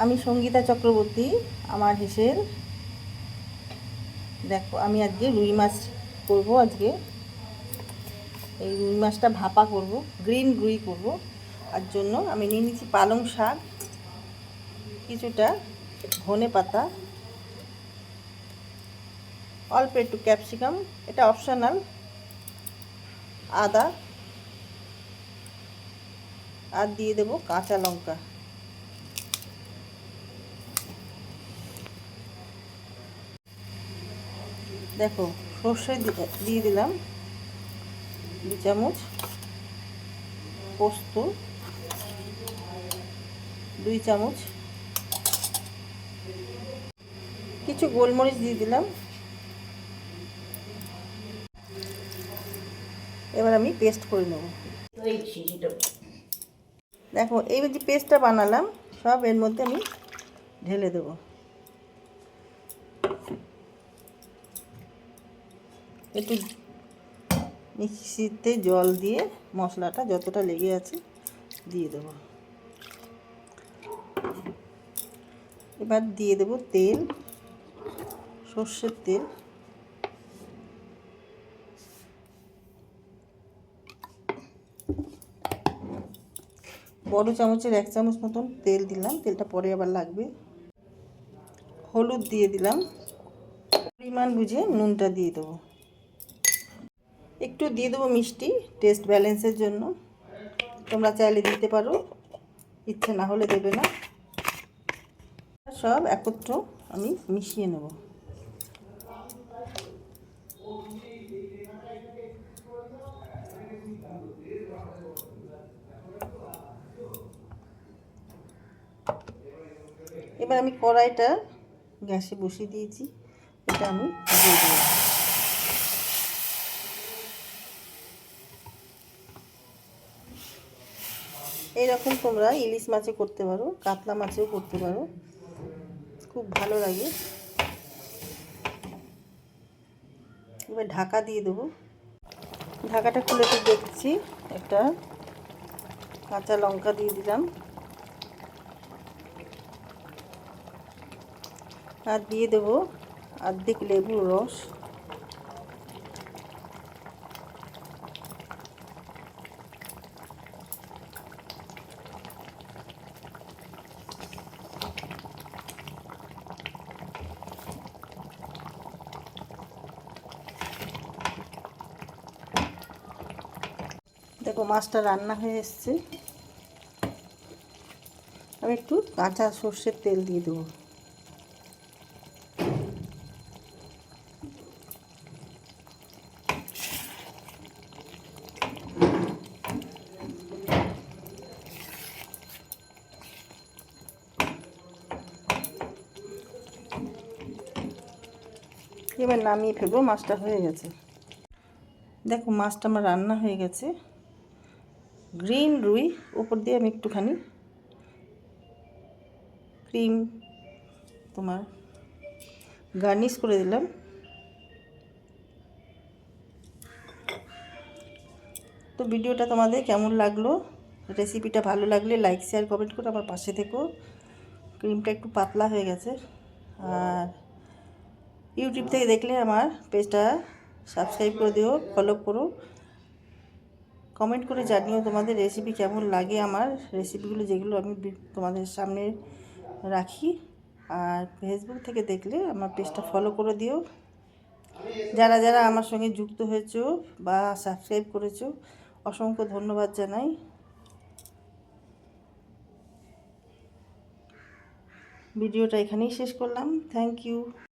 আমি সঙ্গীতা চক্রবর্তী। আমার হেসেল। দেখো আমি আজকে রুই মাছ করব। আজকে এই রুই মাছটা ভাপা করব, গ্রিন রুই করব। আর জন্য আমি নিয়ে নিচ্ছি পালং শাক, কিছুটা ধনে পাতা, অল্প একটু ক্যাপসিকাম, এটা অপশনাল, আদা, আর দিয়ে দেব কাঁচা লঙ্কা। দেখো সর্ষে দিয়ে দিলাম 2 চামচ, পোস্ত 2 চামচ, কিছু গোলমরিচ দিয়ে দিলাম। এবার আমি পেস্ট করে নেব। দেখো এই যে পেস্টটা বানালাম সব এর মধ্যে আমি ঢেলে দেব। একটু মিক্সিতে জল দিয়ে মশলাটা যতটা লেগে আছে দিয়ে দেব। এবার দিয়ে দেব তেল, সর্ষের তেল। বড় চামচের 1 চামচ মতন তেল দিলাম, তেলটা পরে আবার লাগবে। হলুদ দিয়ে দিলাম, পরিমাণ বুঝে নুনটা দিয়ে দেবো। একটু দিয়ে দেবো মিষ্টি, টেস্ট ব্যালেন্সের জন্য। তোমরা চাইলে দিতে পারো, ইচ্ছে না হলে দেবে না। সব একত্র আমি মিশিয়ে নেব। এবার আমি কড়াইটা গ্যাসে বসিয়ে দিয়েছি, এটা আমি দিয়ে দেব। এইরকম তোমরা ইলিশ মাছে করতে পারো, কাতলা মাছেও করতে পারো, খুব ভালো লাগে। এবার ঢাকা দিয়ে দেবো। ঢাকাটা খুলে তো দেখছি, একটা কাঁচা লঙ্কা দিয়ে দিলাম, আর দিয়ে দেবো অর্ধেক লেবুর রস। দেখো মাছটা রান্না হয়ে এসছে। আমি একটু কাঁচা সর্ষের তেল দিয়ে দেবো। এবার নামিয়ে ফেলবো, মাছটা হয়ে গেছে। দেখো মাছটা আমার রান্না হয়ে গেছে। গ্রিন রুই, উপর দিয়ে আমি একটুখানি ক্রিম তোমার গার্নিশ করে দিলাম। তো ভিডিওটা তোমাদের কেমন লাগলো, রেসিপিটা ভালো লাগলে লাইক শেয়ার কমেন্ট করে আমার পাশে থেকো। ক্রিমটা একটু পাতলা হয়ে গেছে। আর ইউটিউব থেকে দেখলে আমার পেজটা সাবস্ক্রাইব করে দিও, ফলো করো, কমেন্ট করে জানিও তোমাদের রেসিপি কেমন লাগে। আমার রেসিপিগুলো যেগুলো আমি তোমাদের সামনে রাখি। আর ফেসবুক থেকে দেখলে আমার পেজটা ফলো করে দিও। যারা যারা আমার সঙ্গে যুক্ত হয়েছো বা সাবস্ক্রাইব করেছো অসংখ্য ধন্যবাদ জানাই। ভিডিওটা এখানেই শেষ করলাম। Thank you.